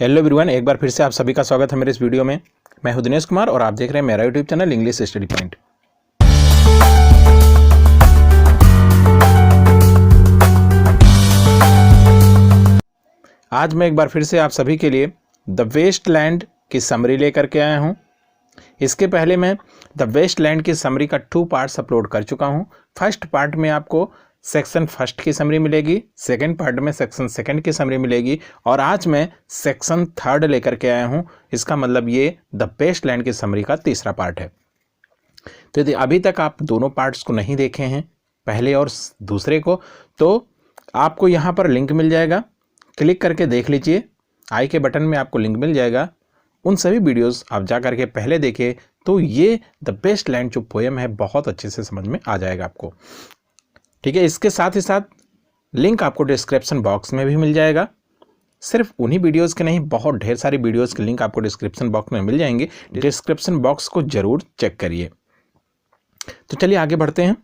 Hello everyone, एक बार फिर से आप सभी का स्वागत है मेरे इस वीडियो में। मैं हूं दिनेश कुमार और आप देख रहे हैं मेरा YouTube channel English study point. आज मैं एक बार फिर से आप सभी के लिए द वेस्टलैंड की समरी लेकर के आया हूं। इसके पहले मैं द वेस्टलैंड की समरी का 2 पार्ट्स अपलोड कर चुका हूं। फर्स्ट पार्ट में आपको सेक्शन फर्स्ट की समरी मिलेगी, सेकंड पार्ट में सेक्शन सेकंड की समरी मिलेगी और आज मैं सेक्शन थर्ड लेकर के आया हूं। इसका मतलब ये द वेस्टलैंड की समरी का तीसरा पार्ट है। तो यदि अभी तक आप दोनों पार्ट्स को नहीं देखे हैं, पहले और दूसरे को, तो आपको यहाँ पर लिंक मिल जाएगा, क्लिक करके देख लीजिए। आई के बटन में आपको लिंक मिल जाएगा। उन सभी वीडियोस आप जा करके पहले देखें तो ये द वेस्टलैंड जो पोएम है बहुत अच्छे से समझ में आ जाएगा आपको। ठीक है, इसके साथ ही साथ लिंक आपको डिस्क्रिप्शन बॉक्स में भी मिल जाएगा। सिर्फ उन्हीं वीडियोस के नहीं, बहुत ढेर सारी वीडियोस के लिंक आपको डिस्क्रिप्शन बॉक्स में मिल जाएंगे। डिस्क्रिप्शन बॉक्स को जरूर चेक करिए। तो चलिए आगे बढ़ते हैं।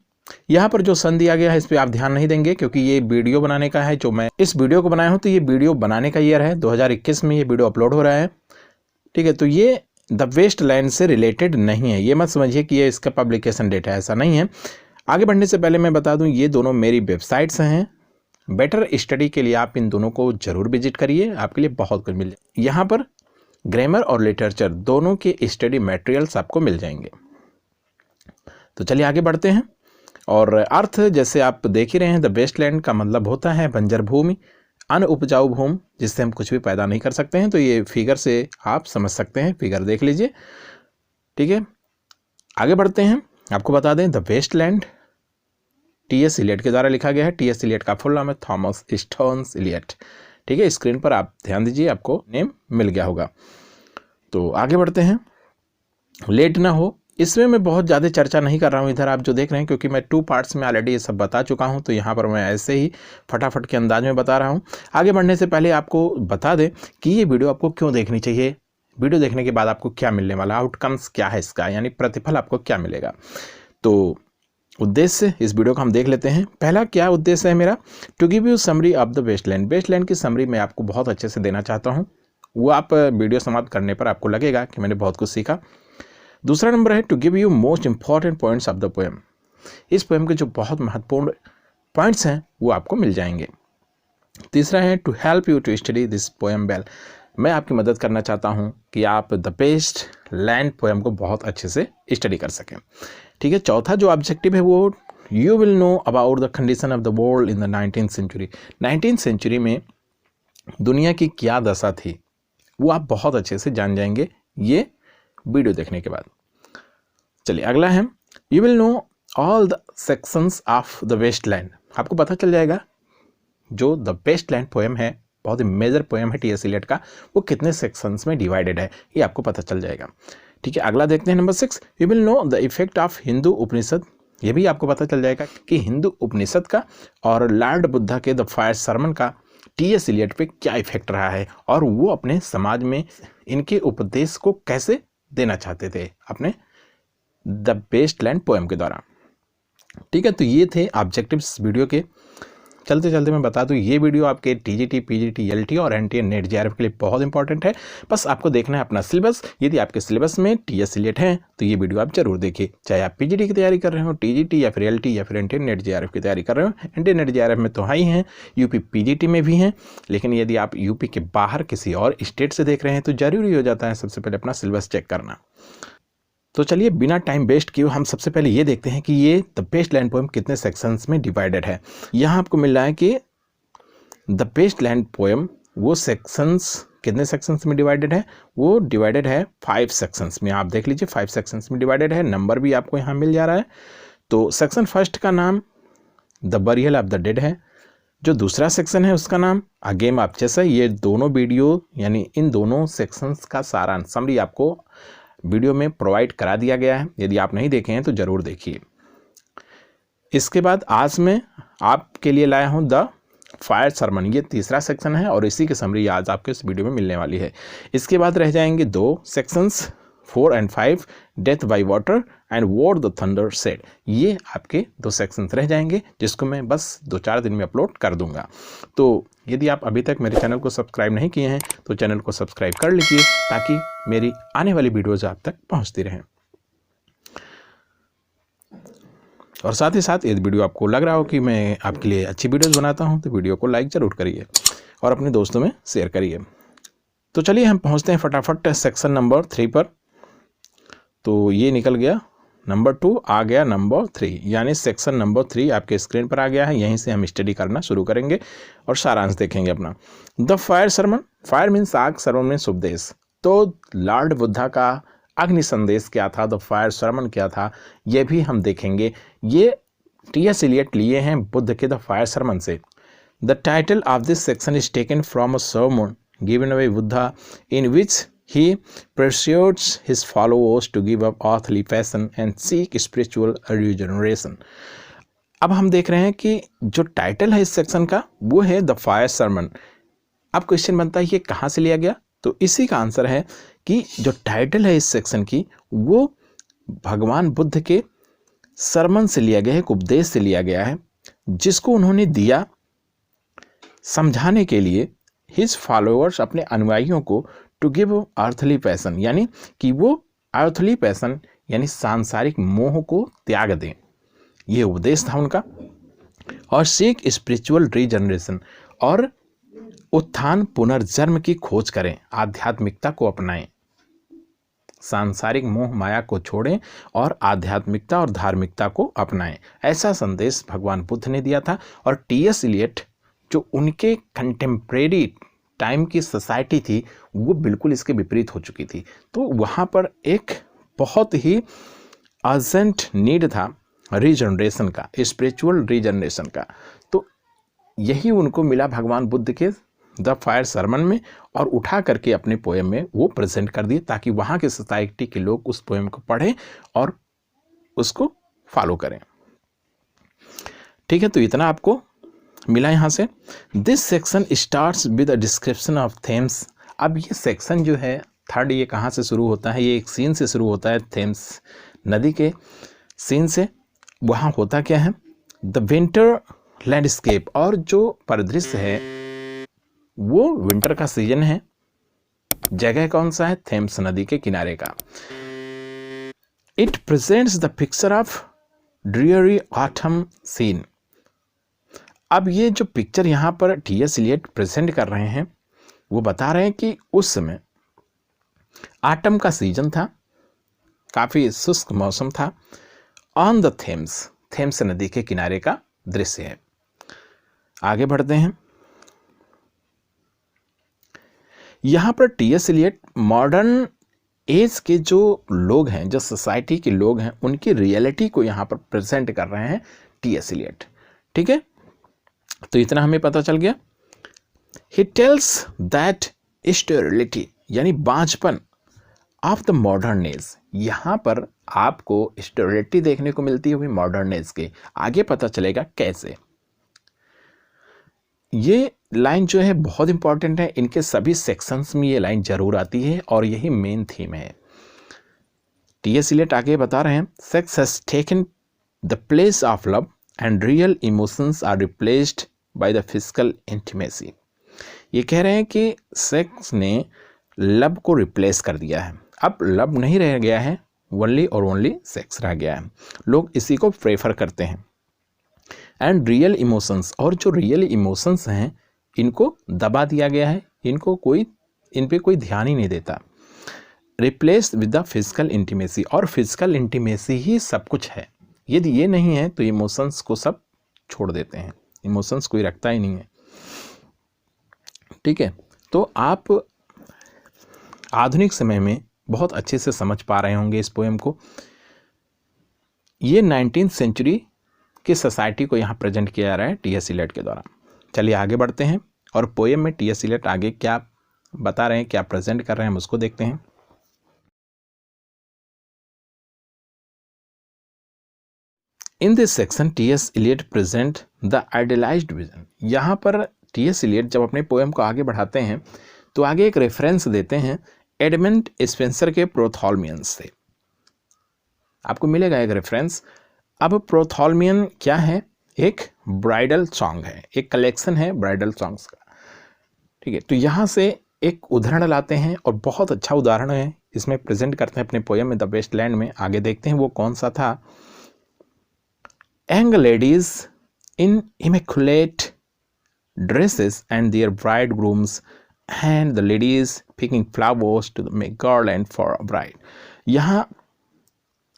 यहाँ पर जो सन दिया गया है इस पर आप ध्यान नहीं देंगे क्योंकि ये वीडियो बनाने का है। जो मैं इस वीडियो को बनाया हूँ तो ये वीडियो बनाने का ईयर है 2021 में ये वीडियो अपलोड हो रहा है। ठीक है, तो ये द वेस्टलैंड से रिलेटेड नहीं है, ये मत समझिए कि ये इसका पब्लिकेशन डेट है, ऐसा नहीं है। आगे बढ़ने से पहले मैं बता दूं ये दोनों मेरी वेबसाइट्स हैं। बेटर स्टडी के लिए आप इन दोनों को जरूर विजिट करिए, आपके लिए बहुत कुछ मिल जाए। यहाँ पर ग्रामर और लिटरेचर दोनों के स्टडी मटेरियल्स आपको मिल जाएंगे। तो चलिए आगे बढ़ते हैं। और अर्थ जैसे आप देख ही रहे हैं, द वेस्टलैंड का मतलब होता है बंजर भूमि, अनउपजाऊ भूमि, जिससे हम कुछ भी पैदा नहीं कर सकते हैं। तो ये फिगर से आप समझ सकते हैं, फिगर देख लीजिए। ठीक है, आगे बढ़ते हैं। आपको बता दें द वेस्टलैंड टी.एस. इलियट के द्वारा लिखा गया है। टी.एस. इलियट का फुल नाम है थॉमस स्टोन्स इलियट। ठीक है, स्क्रीन पर आप ध्यान दीजिए, आपको नेम मिल गया होगा। तो आगे बढ़ते हैं। लेट ना हो, इसमें मैं बहुत ज़्यादा चर्चा नहीं कर रहा हूँ इधर आप जो देख रहे हैं, क्योंकि मैं 2 पार्ट्स में ऑलरेडी ये सब बता चुका हूँ। तो यहाँ पर मैं ऐसे ही फटाफट के अंदाज में बता रहा हूँ। आगे बढ़ने से पहले आपको बता दें कि ये वीडियो आपको क्यों देखनी चाहिए, वीडियो देखने के बाद आपको क्या मिलने वाला, आउटकम्स क्या है इसका, यानी प्रतिफल आपको क्या मिलेगा। तो उद्देश्य इस वीडियो का हम देख लेते हैं। पहला क्या उद्देश्य है मेरा, to give you summary of the Waste Land. Waste Land की समरी मैं आपको बहुत अच्छे से देना चाहता हूँ। वो आप वीडियो समाप्त करने पर आपको लगेगा कि मैंने बहुत कुछ सीखा। दूसरा नंबर है to give you most important points of the poem. इस पोएम के जो बहुत महत्वपूर्ण पॉइंट्स हैं वो आपको मिल जाएंगे। तीसरा है to help you to study this poem well. मैं आपकी मदद करना चाहता हूं कि आप द वेस्टलैंड पोएम को बहुत अच्छे से स्टडी कर सकें। ठीक है, चौथा जो ऑब्जेक्टिव है वो you will know about the condition of the world in the 19th century. 19th century में दुनिया की क्या दशा थी वो आप बहुत अच्छे से जान जाएंगे ये वीडियो देखने के बाद। चलिए अगला है you will know all the sections of the Waste Land. आपको पता चल जाएगा जो द वेस्टलैंड पोएम है, बहुत ही मेजर पोएम है टी.एस. इलियट का, वो कितने सेक्शंस में डिवाइडेड है ये आपको पता चल जाएगा। ठीक है, अगला देखते हैं number 6, you will know the effect of Hindu Upanishad. ये भी आपको पता चल जाएगा कि हिंदू उपनिषद का और लॉर्ड बुद्धा के द फायर सरमन का टी.एस. इलियट पे क्या इफेक्ट रहा है और वो अपने समाज में इनके उपदेश को कैसे देना चाहते थे अपने द वेस्टलैंड पोएम के द्वारा। ठीक है, तो ये थे ऑब्जेक्टिव्स वीडियो के। चलते चलते मैं बता दूं ये वीडियो आपके टीजीटी, पीजीटी, एलटी और एनटीए नेट जेआरएफ के लिए बहुत इंपॉर्टेंट है। बस आपको देखना है अपना सिलेबस। यदि आपके सिलेबस में टी.एस. इलियट है तो ये वीडियो आप जरूर देखिए, चाहे आप पीजीटी की तैयारी कर रहे हो, टीजीटी या फिर एलटी या फिर एनटीए नेट जेआरएफ की तैयारी कर रहे हो। एनटीए नेट जेआरएफ में तो ही हैं, यूपी पीजीटी में भी हैं, लेकिन यदि आप यूपी के बाहर किसी और स्टेट से देख रहे हैं तो जरूरी हो जाता है सबसे पहले अपना सिलेबस चेक करना। तो चलिए बिना टाइम वेस्ट किए हम सबसे पहले ये देखते हैं कि ये द वेस्टलैंड पोएम कितने सेक्शंस में डिवाइडेड है। यहाँ आपको मिल रहा है कि द वेस्टलैंड पोएम वो सेक्शंस कितने सेक्शंस में डिवाइडेड है, वो डिवाइडेड है 5 सेक्शंस में। आप देख लीजिए 5 सेक्शंस में डिवाइडेड है, नंबर भी आपको यहाँ मिल जा रहा है। तो सेक्शन फर्स्ट का नाम the burial of the dead है। जो दूसरा सेक्शन है उसका नाम अ गेम ऑफ चेस है। ये दोनों वीडियो यानी इन दोनों सेक्शंस का सारांश समरी आपको वीडियो में प्रोवाइड करा दिया गया है, यदि आप नहीं देखे हैं तो जरूर देखिए। इसके बाद आज मैं आपके लिए लाया हूं द फायर सरमन, ये तीसरा सेक्शन है और इसी की समरी आज आपको इस वीडियो में मिलने वाली है। इसके बाद रह जाएंगे 2 सेक्शंस 4 और 5, death by water and what the thunder said. ये आपके 2 सेक्शंस रह जाएंगे जिसको मैं बस 2-4 दिन में अपलोड कर दूंगा। तो यदि आप अभी तक मेरे चैनल को सब्सक्राइब नहीं किए हैं तो चैनल को सब्सक्राइब कर लीजिए ताकि मेरी आने वाली वीडियोज़ आप तक पहुँचती रहें। और साथ ही साथ यदि वीडियो आपको लग रहा हो कि मैं आपके लिए अच्छी वीडियोज़ बनाता हूँ तो वीडियो को लाइक ज़रूर करिए और अपने दोस्तों में शेयर करिए। तो चलिए हम पहुँचते हैं फटाफट सेक्शन नंबर 3 पर। तो ये निकल गया नंबर 2, आ गया नंबर 3, यानी सेक्शन नंबर 3 आपके स्क्रीन पर आ गया है। यहीं से हम स्टडी करना शुरू करेंगे और सारांश देखेंगे अपना। The Fire Sermon, fire means आग, सरमन मीन्स उपदेश। तो लॉर्ड बुद्धा का अग्नि संदेश क्या था, द फायर सरमन क्या था, ये भी हम देखेंगे। ये टी.एस. एलियट लिए हैं बुद्ध के द फायर सरमन से। The title of this section is taken from a sermon given by Buddha in which he persuades his followers to give up earthly passion and seek spiritual regeneration। अब हम देख रहे हैं कि जो टाइटल है इस सेक्शन का वो है द फायर सरमन। अब क्वेश्चन बनता है ये कहाँ से लिया गया, तो इसी का आंसर है कि जो टाइटल है इस सेक्शन की वो भगवान बुद्ध के सरमन से लिया गया है, एक उपदेश से लिया गया है जिसको उन्होंने दिया समझाने के लिए हिज फॉलोअर्स, अपने अनुयायियों को, टू गिव अर्थली पैसन, यानी कि वो अर्थली पैसन यानी सांसारिक मोह को त्याग दें। ये उपदेश था उनका। और सीक स्पिरिचुअल रीजनरेशन, और उत्थान पुनर्जन्म की खोज करें, आध्यात्मिकता को अपनाएं, सांसारिक मोह माया को छोड़ें और आध्यात्मिकता और धार्मिकता को अपनाएं। ऐसा संदेश भगवान बुद्ध ने दिया था। और टी.एस. एलियट जो उनके कंटेम्प्रेरी टाइम की सोसाइटी थी वो बिल्कुल इसके विपरीत हो चुकी थी। तो वहाँ पर एक बहुत ही अर्जेंट नीड था रीजनरेशन का, स्पिरिचुअल रीजनरेशन का। तो यही उनको मिला भगवान बुद्ध के द फायर सरमन में, और उठा करके अपने पोएम में वो प्रेजेंट कर दिए ताकि वहाँ के सोसाइटी के लोग उस पोएम को पढ़ें और उसको फॉलो करें। ठीक है, तो इतना आपको मिला यहाँ से। This section starts with a description of Thames. अब ये सेक्शन जो है थर्ड, ये कहाँ से शुरू होता है, ये एक सीन से शुरू होता है, थेम्स नदी के सीन से। वहाँ होता क्या है, द विंटर लैंडस्केप, और जो परिदृश्य है वो विंटर का सीजन है। जगह कौन सा है, थेम्स नदी के किनारे का। It presents the picture of dreary autumn scene. अब ये जो पिक्चर यहाँ पर टी.एस. एलियट प्रेजेंट कर रहे हैं वो बता रहे हैं कि उस समय ऑटम का सीजन था, काफ़ी शुष्क मौसम था। ऑन द थेम्स, थेम्स नदी के किनारे का दृश्य है। आगे बढ़ते हैं। यहाँ पर टी.एस. एलियट मॉडर्न एज के जो लोग हैं, जो सोसाइटी के लोग हैं, उनकी रियलिटी को यहाँ पर प्रेजेंट कर रहे हैं टी.एस. एलियट। ठीक है, तो इतना हमें पता चल गया। ही टेल्स दैट स्टेरिलिटी, यानी बांझपन ऑफ द मॉडर्न एज। यहाँ पर आपको स्टेरिलिटी देखने को मिलती है मॉडर्न एज के। आगे पता चलेगा कैसे। ये लाइन जो है बहुत इंपॉर्टेंट है, इनके सभी सेक्शंस में ये लाइन जरूर आती है और यही मेन थीम है। टी.एस. एलियट आगे बता रहे हैं, sex has taken the place of love and real emotions are replaced by the physical intimacy. ये कह रहे हैं कि सेक्स ने लव को रिप्लेस कर दिया है। अब लव नहीं रह गया है, ओनली और ओनली सेक्स रह गया है। लोग इसी को प्रेफर करते हैं। एंड रियल इमोशंस, और जो रियल इमोशंस हैं इनको दबा दिया गया है, इन पे कोई ध्यान ही नहीं देता। Replace with the physical intimacy, और फिजिकल इंटीमेसी ही सब कुछ है। यदि ये नहीं है तो इमोशंस को सब छोड़ देते हैं, इमोशंस कोई रखता ही नहीं है। ठीक है, तो आप आधुनिक समय में बहुत अच्छे से समझ पा रहे होंगे इस पोएम को। ये 19वीं सेंचुरी की सोसाइटी को यहाँ प्रेजेंट किया जा रहा है टी.एस. एलियट के द्वारा। चलिए आगे बढ़ते हैं और पोएम में टी.एस. एलियट आगे क्या बता रहे हैं, क्या प्रेजेंट कर रहे हैं, हम उसको देखते हैं। In this section T S. Eliot present the idealised vision. यहाँ पर टी.एस. एलियट जब अपने पोएम को आगे बढ़ाते हैं तो आगे एक रेफरेंस देते हैं एडमंड स्पेंसर के प्रोथॉल्मियंस से। आपको मिलेगा एक रेफरेंस। अब प्रोथोल्मियन क्या है? एक ब्राइडल सॉन्ग है, एक कलेक्शन है ब्राइडल सॉन्ग्स का, ठीक है। तो यहाँ से एक उदाहरण लाते हैं और बहुत अच्छा उदाहरण है, इसमें प्रेजेंट करते हैं अपने पोएम में द वेस्टलैंड में। आगे देखते हैं वो कौन सा था। Young ladies in immaculate dresses and their bridegrooms and the ladies picking flowers to make garland for a bride। यहाँ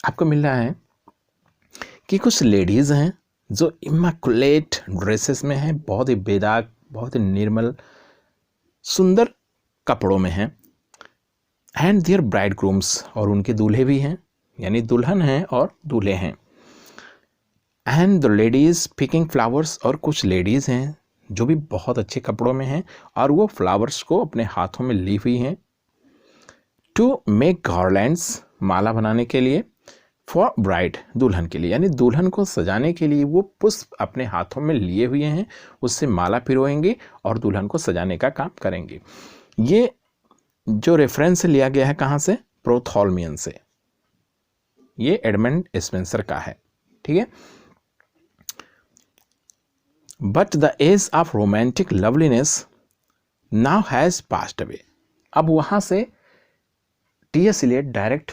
आपको मिल रहा है कि कुछ लेडीज हैं जो इमैक्युलेट ड्रेसेस में हैं, बहुत ही बेदाग, बहुत ही निर्मल सुंदर कपड़ों में हैं, एंड देयर bridegrooms, और उनके दूल्हे भी हैं, यानी दुल्हन हैं और दूल्हे हैं। And the ladies picking flowers, और कुछ लेडीज हैं जो भी बहुत अच्छे कपड़ों में हैं और वो फ्लावर्स को अपने हाथों में ली हुई हैं। टू मेक गार्लैंड्स, माला बनाने के लिए, फॉर ब्राइड, दुल्हन के लिए, यानी दुल्हन को सजाने के लिए वो पुष्प अपने हाथों में लिए हुए हैं, उससे माला पिरोएंगे और दुल्हन को सजाने का काम करेंगे। ये जो रेफरेंस लिया गया है कहाँ से? प्रोथोल्मियन से। ये एडमंड स्पेंसर का है, ठीक है। But the age of romantic loveliness now has passed away. अब वहाँ से T.S.. Elliot direct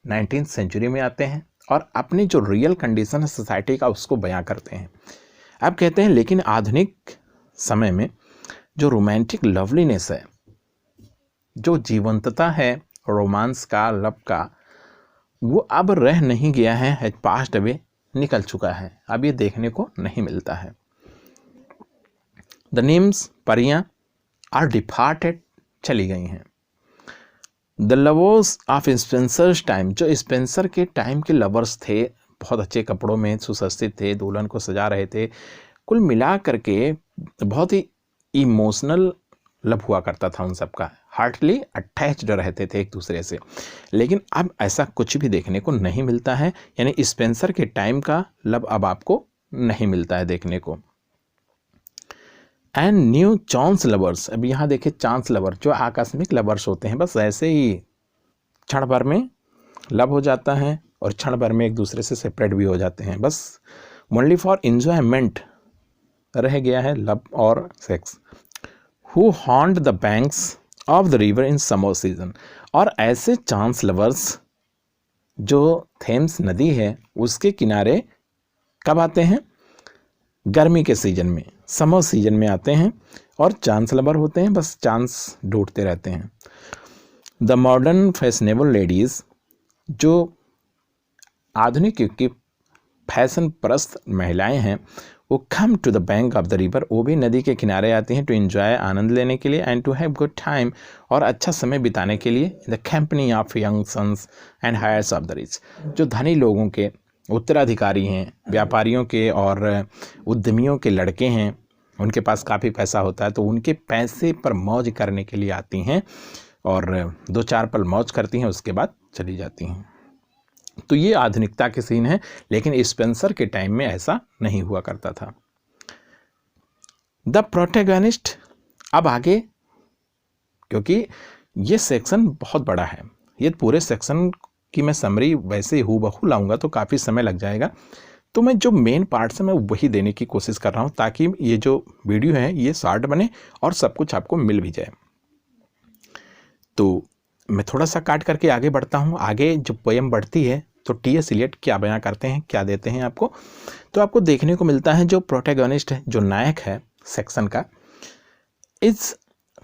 19th century में आते हैं और अपनी जो रियल कंडीशन है सोसाइटी का उसको बयां करते हैं। अब कहते हैं लेकिन आधुनिक समय में जो रोमांटिक लवलीनेस है, जो जीवंतता है रोमांस का, लव का, वो अब रह नहीं गया है, हैज पास्ड अवे, निकल चुका है, अब ये देखने को नहीं मिलता है। द निम्स, परियां, आर डिपार्टेड, चली गई हैं। The lovers of Spencer's time, जो स्पेंसर के टाइम के लवर्स थे, बहुत अच्छे कपड़ों में सुसज्जित थे, दुल्हन को सजा रहे थे, कुल मिला करके बहुत ही इमोशनल लव हुआ करता था उन सबका, हार्टली अटैच्ड रहते थे एक दूसरे से। लेकिन अब ऐसा कुछ भी देखने को नहीं मिलता है, यानी स्पेंसर के टाइम का लव अब आपको नहीं मिलता है देखने को। एंड न्यू चांस लवर्स, अब यहाँ देखिए चांस लवर, जो आकस्मिक लवर्स होते हैं, बस ऐसे ही क्षण भर में लव हो जाता है और क्षण भर में एक दूसरे से सेपरेट भी हो जाते हैं, बस ओनली फॉर इंजॉयमेंट रह गया है लव और sex. Who haunt the banks of the river in summer season, और ऐसे चांस लवर्स जो थेम्स नदी है उसके किनारे कब आते हैं? गर्मी के सीजन में, समर सीजन में आते हैं और चांस लवर होते हैं, बस चांस ढूंढते रहते हैं। द मॉडर्न फैशनेबल लेडीज़, जो आधुनिक युग की फैशन परस्त महिलाएं हैं, वो come to the bank of the river, वो भी नदी के किनारे आती हैं टू एंजॉय, आनंद लेने के लिए, and to have good time, और अच्छा समय बिताने के लिए, the company of young sons and heirs of the rich, जो धनी लोगों के उत्तराधिकारी हैं, व्यापारियों के और उद्यमियों के लड़के हैं, उनके पास काफ़ी पैसा होता है, तो उनके पैसे पर मौज करने के लिए आती हैं और 2-4 पल मौज करती हैं, उसके बाद चली जाती हैं। तो ये आधुनिकता के सीन है, लेकिन स्पेंसर के टाइम में ऐसा नहीं हुआ करता था। द प्रोटैगनिस्ट, अब आगे, क्योंकि ये सेक्शन बहुत बड़ा है, ये पूरे सेक्शन की मैं समरी वैसे हूबहू लाऊंगा तो काफ़ी समय लग जाएगा, तो मैं जो मेन पार्ट्स है मैं वही देने की कोशिश कर रहा हूँ ताकि ये जो वीडियो है ये शॉर्ट बने और सब कुछ आपको मिल भी जाए। तो मैं थोड़ा सा काट करके आगे बढ़ता हूँ। आगे जो पोएम बढ़ती है तो टी.एस. इलियट क्या बयां करते हैं, क्या देते हैं आपको, तो आपको देखने को मिलता है जो प्रोटैगनिस्ट है, जो नायक है सेक्शन का, is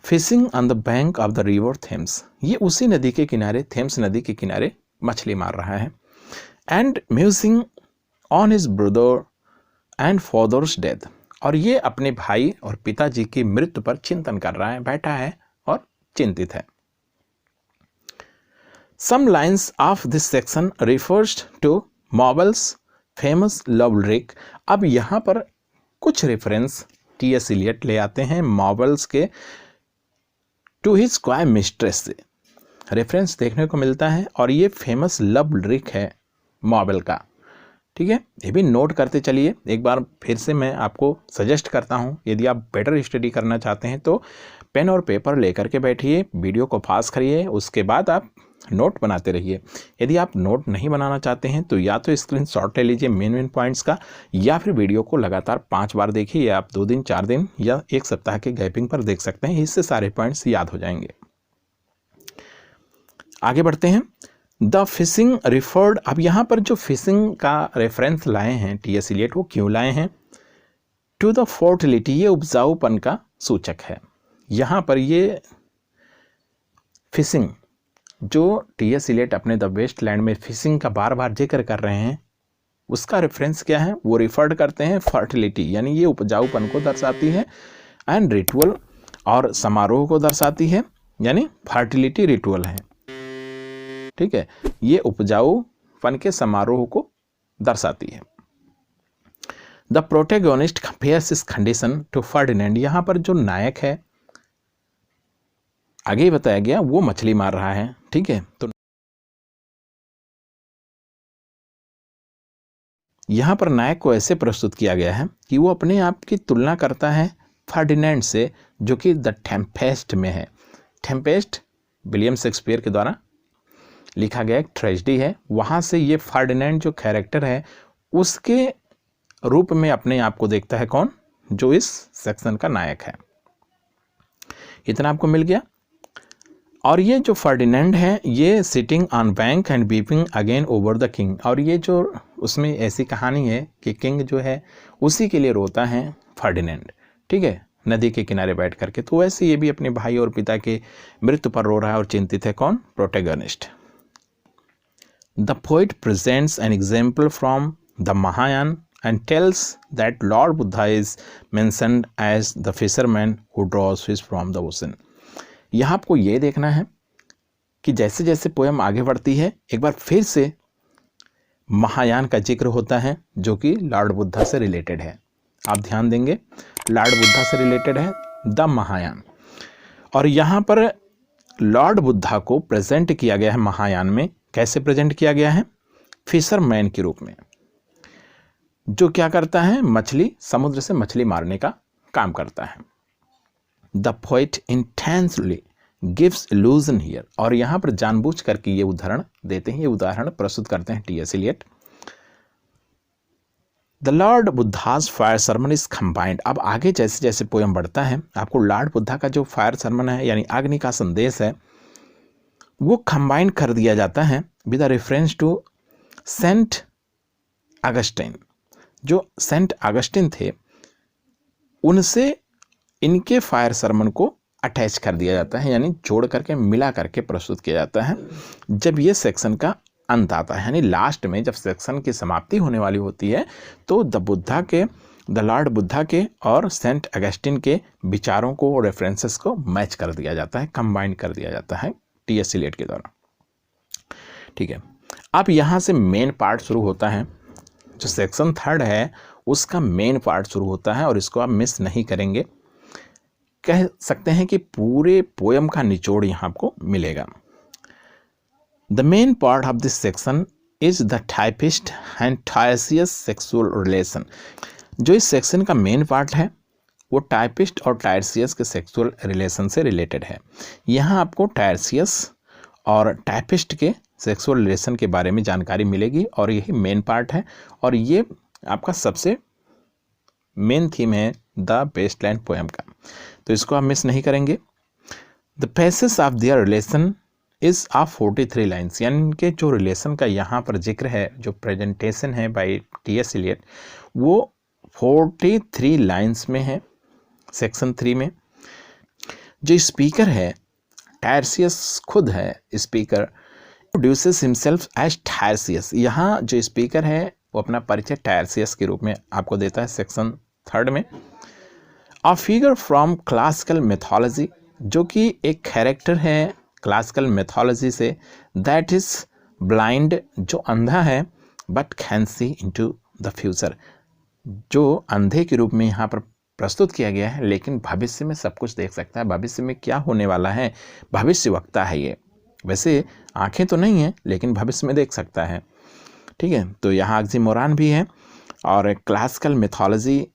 fishing on the bank of the river Thames, ये उसी नदी के किनारे, थेम्स नदी के किनारे मछली मार रहा है। And musing on his brother and father's death, और ये अपने भाई और पिताजी की मृत्यु पर चिंतन कर रहा है, बैठा है और चिंतित है। Some lines of this section refers to Marvel's famous love lyric। अब यहाँ पर कुछ रेफरेंस टी.एस. इलियट ले आते हैं मार्वल्स के टू हिज क्वाय मिस्ट्रेस से, रेफरेंस देखने को मिलता है, और ये फेमस लव लिरिक है मार्वल का, ठीक है। ये भी नोट करते चलिए। एक बार फिर से मैं आपको सजेस्ट करता हूँ, यदि आप बेटर स्टडी करना चाहते हैं तो पेन और पेपर लेकर के बैठिए, वीडियो को पास करिए, उसके बाद आप नोट बनाते रहिए। यदि आप नोट नहीं बनाना चाहते हैं तो या तो स्क्रीनशॉट ले लीजिए मेन पॉइंट्स का, या फिर वीडियो को लगातार 5 बार देखिए, या आप 2 दिन 4 दिन या 1 सप्ताह के गैपिंग पर देख सकते हैं। इससे सारे पॉइंट्स याद हो जाएंगे। आगे बढ़ते हैं। द फिशिंग रिफर्ड, अब यहाँ पर जो फिशिंग का रेफरेंस लाए हैं टी.एस. इलियट, वो क्यों लाए हैं? टू द फर्टिलिटी, ये उपजाऊपन का सूचक है। यहाँ पर ये फिशिंग जो टी.एस. इलियट अपने द वेस्टलैंड में फिशिंग का बार बार जिक्र कर रहे हैं, उसका रेफरेंस क्या है? वो रिफर्ड करते हैं फर्टिलिटी, यानी ये उपजाऊपन को दर्शाती है, एंड रिचुअल, और समारोह को दर्शाती है, यानी फर्टिलिटी रिचुअल है। ठीक है, ये उपजाऊपन के समारोह को दर्शाती है। The protagonist compares this condition to Ferdinand, यहाँ पर जो नायक है, आगे ही बताया गया, वो मछली मार रहा है। ठीक है, तो यहाँ पर नायक को ऐसे प्रस्तुत किया गया है कि वो अपने आप की तुलना करता है फर्डिनेंड से, जो कि द टेम्पेस्ट में है। टेम्पेस्ट विलियम शेक्सपियर के द्वारा लिखा गया एक ट्रेजेडी है, वहाँ से ये फर्डिनेंड जो कैरेक्टर है उसके रूप में अपने आप को देखता है। कौन? जो इस सेक्शन का नायक है। इतना आपको मिल गया। और ये जो फर्डिनेंड है, ये sitting on bank and weeping again over the king, और ये जो उसमें ऐसी कहानी है कि किंग जो है उसी के लिए रोता है फर्डिनेंड। ठीक है, नदी के किनारे बैठ करके। तो वैसे ये भी अपने भाई और पिता के मृत्यु पर रो रहा है और चिंतित है। कौन? Protagonist. The poet presents an example from the Mahayana and tells that Lord Buddha is mentioned as the fisherman who draws fish from the ocean. यहाँ आपको ये देखना है कि जैसे जैसे पोएम आगे बढ़ती है, एक बार फिर से महायान का जिक्र होता है, जो कि लॉर्ड बुद्धा से रिलेटेड है। आप ध्यान देंगे, लॉर्ड बुद्धा से रिलेटेड है द महायान। और यहाँ पर लॉर्ड बुद्धा को प्रेजेंट किया गया है महायान में। कैसे प्रेजेंट किया गया है? फिशरमैन के रूप में, जो क्या करता है? मछली, समुद्र से मछली मारने का काम करता है। The poet intensely gives illusion here, और यहाँ पर जानबूझ करके ये उदाहरण देते हैं, ये उदाहरण प्रस्तुत करते हैं T S. Eliot. The Lord Buddha's Fire Sermon is combined, अब आगे जैसे जैसे पोएम बढ़ता है, आपको लॉर्ड बुद्धा का जो फायर सरमन है, यानी अग्नि का संदेश है, वो कंबाइन कर दिया जाता है with reference to Saint Augustine. जो सेंट अगस्टिन थे, उनसे इनके फायर सरमन को अटैच कर दिया जाता है, यानी जोड़ करके मिला करके प्रस्तुत किया जाता है जब ये सेक्शन का अंत आता है। यानी लास्ट में जब सेक्शन की समाप्ति होने वाली होती है, तो द लॉर्ड बुद्धा के और सेंट अगस्टिन के विचारों को, रेफरेंसेस को मैच कर दिया जाता है, कंबाइन कर दिया जाता है टी.एस. इलियट के द्वारा। ठीक है, अब यहाँ से मेन पार्ट शुरू होता है। जो सेक्शन 3 है उसका मेन पार्ट शुरू होता है, और इसको आप मिस नहीं करेंगे। कह सकते हैं कि पूरे पोएम का निचोड़ यहाँ आपको मिलेगा। The main part of this section is the typist and Tiresias sexual relation. जो इस सेक्शन का मेन पार्ट है वो टाइपिस्ट और टायरसियस के सेक्सुअल रिलेशन से रिलेटेड है। यहाँ आपको टायरसियस और टाइपिस्ट के सेक्सुअल रिलेशन के बारे में जानकारी मिलेगी, और यही मेन पार्ट है, और ये आपका सबसे मेन थीम है द वेस्टलैंड पोएम का, तो इसको आप मिस नहीं करेंगे। The passage of their relation is of 43 lines, यानी इनके जो रिलेशन का यहाँ पर जिक्र है, जो प्रेजेंटेशन है बाय टी.एस. इलियट, वो 43 लाइन्स में है सेक्शन 3 में। जो स्पीकर है टायरसियस खुद है स्पीकर, प्रोड्यूसेस हिमसेल्फ एज टायरसियस। यहाँ जो स्पीकर है वो अपना परिचय टायरसियस के रूप में आपको देता है सेक्शन 3 में। A figure from classical mythology, जो कि एक कैरेक्टर है क्लासिकल मैथोलॉजी से, दैट इज ब्लाइंड, जो अंधा है, but can see into the future, जो अंधे के रूप में यहाँ पर प्रस्तुत किया गया है, लेकिन भविष्य में सब कुछ देख सकता है। भविष्य में क्या होने वाला है, भविष्यवक्ता है ये। वैसे आंखें तो नहीं है, लेकिन भविष्य में देख सकता है। ठीक है, तो यहाँ ऑक्सीमोरॉन भी है, और क्लासिकल मिथोलॉजी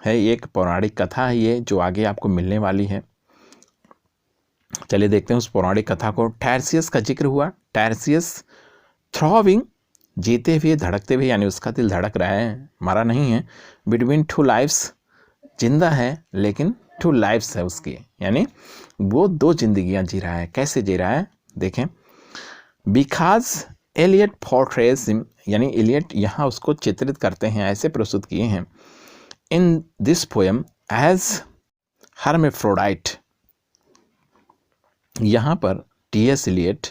है, एक पौराणिक कथा है ये, जो आगे आपको मिलने वाली है। चलिए देखते हैं उस पौराणिक कथा को। टायरसियस का जिक्र हुआ। टायरसियस थ्रॉविंग, जीते हुए, धड़कते हुए, यानी उसका दिल धड़क रहा है, मरा नहीं है। बिटवीन टू लाइफ्स, जिंदा है लेकिन टू लाइफ्स है उसकी, यानी वो दो जिंदगियां जी रहा है। कैसे जी रहा है देखें। बिकॉज एलियट पोर्ट्रेज हिम, यानी एलियट यहाँ उसको चित्रित करते हैं, ऐसे प्रस्तुत किए हैं in this poem as hermaphrodite. यहाँ पर टी.एस. एलियट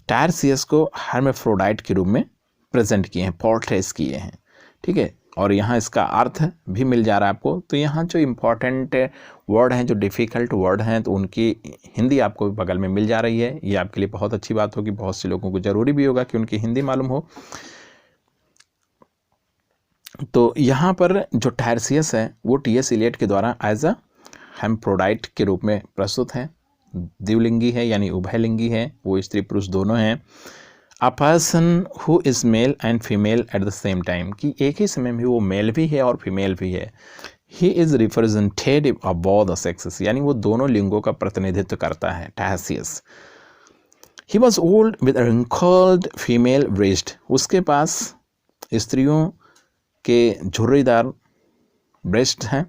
टायरसियस को हर्मेफ्रोडाइट के रूप में प्रेजेंट किए हैं, पोर्ट्रेस किए हैं, ठीक है। और यहाँ इसका अर्थ भी मिल जा रहा है आपको। तो यहाँ जो इम्पोर्टेंट वर्ड हैं, जो डिफ़िकल्ट वर्ड हैं, तो उनकी हिंदी आपको बगल में मिल जा रही है। ये आपके लिए बहुत अच्छी बात होगी, बहुत से लोगों को ज़रूरी भी होगा कि उनकी हिंदी मालूम हो। तो यहाँ पर जो टायरसियस है वो टी.एस. एलियट के द्वारा एज अ हर्मेफ्रोडाइट के रूप में प्रस्तुत है। द्विलिंगी है, यानी उभयलिंगी है, वो स्त्री पुरुष दोनों हैं। A person who is male and female at the same time, कि एक ही समय में वो मेल भी है और फीमेल भी है। He is representative of both the sexes, यानी वो दोनों लिंगों का प्रतिनिधित्व करता है Tiresias. He was old with wrinkled female breast, उसके पास स्त्रियों के झुर्रीदार ब्रेस्ट हैं,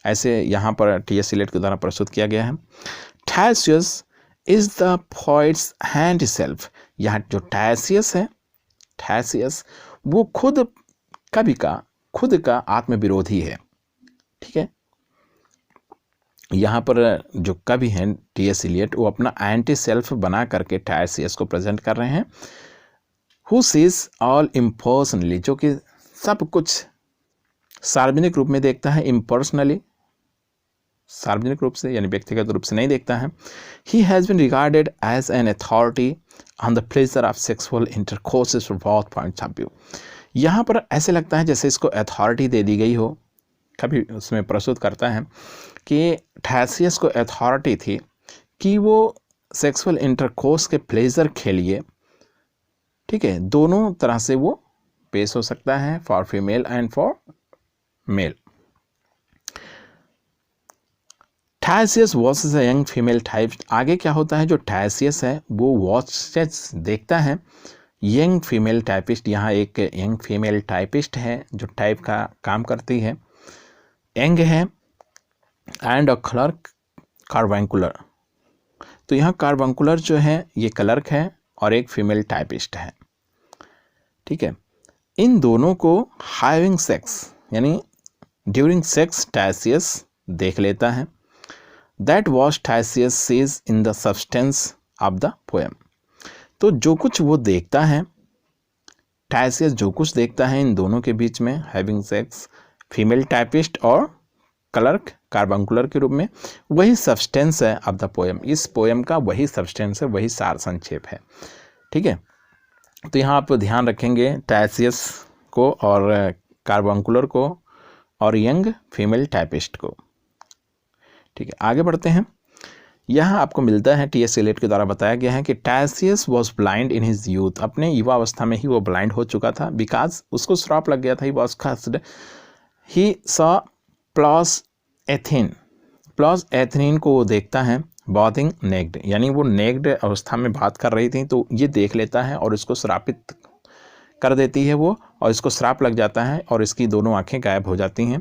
ऐसे यहाँ पर टी.एस. एलियट के द्वारा प्रस्तुत किया गया है। Tiresias is the poet's hand self, यहाँ जो टायरसियस है, टायरसियस वो खुद कवि का खुद का आत्मविरोधी है, ठीक है। यहाँ पर जो कवि हैं टी.एस. एलियट, वो अपना एंटी सेल्फ बना करके टायरसियस को प्रेजेंट कर रहे हैं। हु सीज ऑल इम्पर्सनली, जो कि सब कुछ सार्वजनिक रूप में देखता है, इम्पर्सनली, सार्वजनिक रूप से यानी व्यक्तिगत रूप से नहीं देखता है। He has been regarded as an authority on the pleasure of sexual intercourses for both points of view. यहाँ पर ऐसे लगता है जैसे इसको अथॉरिटी दे दी गई हो। कभी उसमें प्रस्तुत करता है कि टायरसियस को अथॉरिटी थी कि वो सेक्सुअल इंटरकोर्स के प्लेजर के लिए, ठीक है, दोनों तरह से वो पेश हो सकता है, for female and for male. Tiresias watches a young female type, आगे क्या होता है, जो टायरसियस है वो वॉचेस देखता है यंग फीमेल टाइपिस्ट। यहाँ एक यंग फीमेल टाइपिस्ट है जो टाइप का काम करती है, यंग है, एंड अ क्लर्क कार्बंकुलर। तो यहाँ कार्बंकुलर जो है ये क्लर्क है और एक फीमेल टाइपिस्ट है, ठीक है। इन दोनों को हैविंग सेक्स, यानी ड्यूरिंग सेक्स टायरसियस देख लेता है। That was Tiresias sees in the substance of the poem. तो जो कुछ वो देखता है, टायरसियस जो कुछ देखता है इन दोनों के बीच में, हैविंग सेक्स, फीमेल टाइपिस्ट और क्लर्क कार्बंकुलर के रूप में, वही सब्सटेंस है ऑफ द पोएम। इस पोएम का वही सब्सटेंस है, वही सार संक्षेप है, ठीक है। तो यहाँ आप ध्यान रखेंगे टायरसियस को और कार्बंकुलर को और यंग फीमेल टाइपिस्ट को, ठीक है। आगे बढ़ते हैं। यहाँ आपको मिलता है टी.एस. एलियट के द्वारा बताया गया है कि Tiresias was blind in his youth, अपने युवा अवस्था में ही वो ब्लाइंड हो चुका था। बिकॉज उसको श्राप लग गया था, he was cursed, he saw Pallas Athene, Pallas एथेनिन को वो देखता है बाथिंग नेक्ड, यानी वो नेक्ड अवस्था में बात कर रही थी, तो ये देख लेता है और इसको श्रापित कर देती है वो, और इसको श्राप लग जाता है और इसकी दोनों आंखें गायब हो जाती हैं।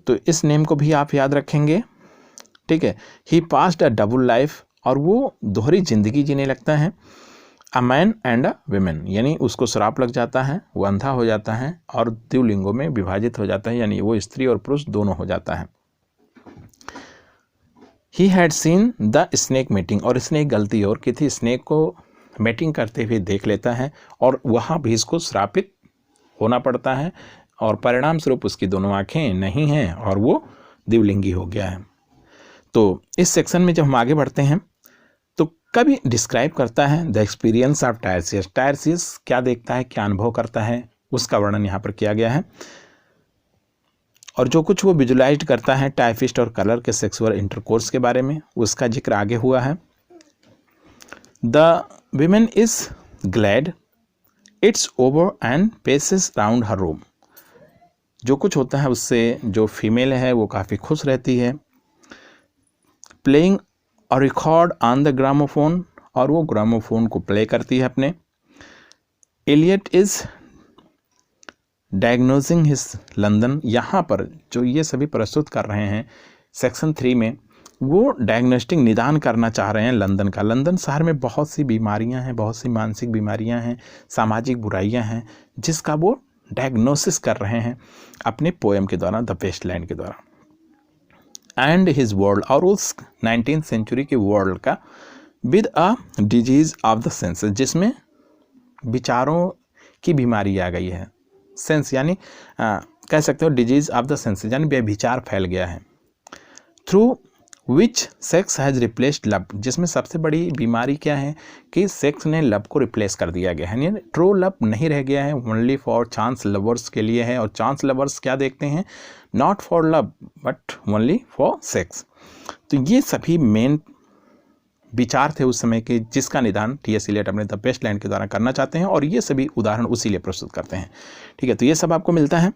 तो इस नेम को भी आप याद रखेंगे, ठीक है। ही पास्ड अ डबल लाइफ, और वो दोहरी जिंदगी जीने लगता है। A man and a women, यानी उसको श्राप लग जाता है, वो अंधा हो जाता है और द्विलिंगों में विभाजित हो जाता है, यानी वो स्त्री और पुरुष दोनों हो जाता है। He had seen the snake meeting, और इसने एक गलती और की थी, स्नेक को मीटिंग करते हुए देख लेता है और वहाँ भी इसको श्रापित होना पड़ता है, और परिणाम स्वरूप उसकी दोनों आंखें नहीं हैं और वो द्विलिंगी हो गया है। तो इस सेक्शन में जब हम आगे बढ़ते हैं तो कवि डिस्क्राइब करता है द एक्सपीरियंस ऑफ टायरसियस। टायरसियस क्या देखता है, क्या अनुभव करता है, उसका वर्णन यहाँ पर किया गया है। और जो कुछ वो विजुलाइज करता है टाइपिस्ट और कलर के सेक्सुअल इंटरकोर्स के बारे में, उसका जिक्र आगे हुआ है। The women is glad it's over and paces round her room. जो कुछ होता है उससे जो फीमेल है वो काफ़ी खुश रहती है। प्लेइंग और रिकॉर्ड ऑन द ग्रामोफोन, और वो ग्रामोफोन को प्ले करती है अपने। Eliot is diagnosing his London, यहाँ पर जो ये सभी प्रस्तुत कर रहे हैं सेक्शन 3 में, वो डायग्नोस्टिक निदान करना चाह रहे हैं लंदन का। लंदन शहर में बहुत सी बीमारियां हैं, बहुत सी मानसिक बीमारियां हैं, सामाजिक बुराइयां हैं, जिसका वो डायग्नोसिस कर रहे हैं अपने पोएम के द्वारा, द वेस्टलैंड के द्वारा। एंड हिज वर्ल्ड, और उस 19th सेंचुरी के वर्ल्ड का, with a disease of the senses, जिसमें विचारों की बीमारी आ गई है। सेंस यानी कह सकते हो डिजीज ऑफ द सेंसेस, यानी व्यभिचार फैल गया है। Through which sex has replaced love, जिसमें सबसे बड़ी बीमारी क्या है कि सेक्स ने लव को रिप्लेस कर दिया गया है, यानी ट्रू लव नहीं रह गया है, ओनली फॉर चांस लवर्स के लिए है। और चांस लवर्स क्या देखते हैं, not for love but only for sex. तो ये सभी मेन विचार थे उस समय के, जिसका निदान टी.एस. एलियट अपने द वेस्टलैंड के द्वारा करना चाहते हैं, और ये सभी उदाहरण उसी लिए प्रस्तुत करते हैं। ठीक है, तो ये सब आपको मिलता है।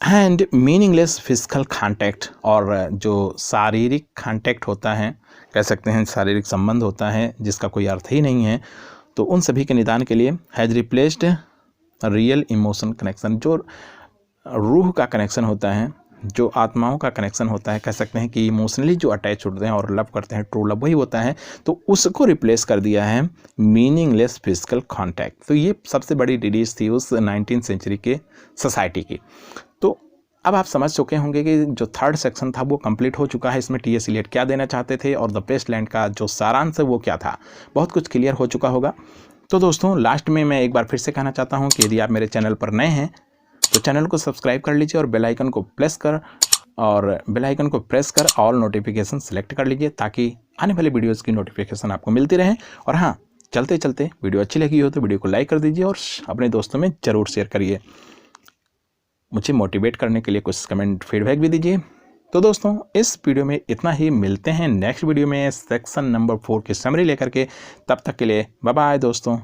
एंड मीनिंगलेस फिजिकल कॉन्टैक्ट, और जो शारीरिक कॉन्टैक्ट होता है, कह सकते हैं शारीरिक संबंध होता है जिसका कोई अर्थ ही नहीं है, तो उन सभी के निदान के लिए has replaced real emotion connection, जो रूह का कनेक्शन होता है, जो आत्माओं का कनेक्शन होता है, कह सकते हैं कि इमोशनली जो अटैच होते हैं और लव करते हैं, ट्रू लव वही होता है, तो उसको रिप्लेस कर दिया है मीनिंगलेस फिजिकल कॉन्टैक्ट। तो ये सबसे बड़ी डिडीज थी उस 19th सेंचुरी के सोसाइटी की। तो अब आप समझ चुके होंगे कि जो 3rd सेक्शन था वो कंप्लीट हो चुका है। इसमें टी.एस. एलियट क्या देना चाहते थे और द वेस्टलैंड का जो सारांश है वो क्या था, बहुत कुछ क्लियर हो चुका होगा। तो दोस्तों लास्ट में मैं एक बार फिर से कहना चाहता हूँ कि यदि आप मेरे चैनल पर नए हैं तो चैनल को सब्सक्राइब कर लीजिए, और बेल आइकन को प्रेस कर ऑल नोटिफिकेशन सेलेक्ट कर लीजिए, ताकि आने वाले वीडियोज़ की नोटिफिकेशन आपको मिलती रहे। और हाँ, चलते चलते वीडियो अच्छी लगी हो तो वीडियो को लाइक कर दीजिए और अपने दोस्तों में ज़रूर शेयर करिए। मुझे मोटिवेट करने के लिए कुछ कमेंट फीडबैक भी दीजिए। तो दोस्तों इस वीडियो में इतना ही, मिलते हैं नेक्स्ट वीडियो में सेक्शन नंबर 4 की समरी लेकर के। तब तक के लिए बाय बाय दोस्तों।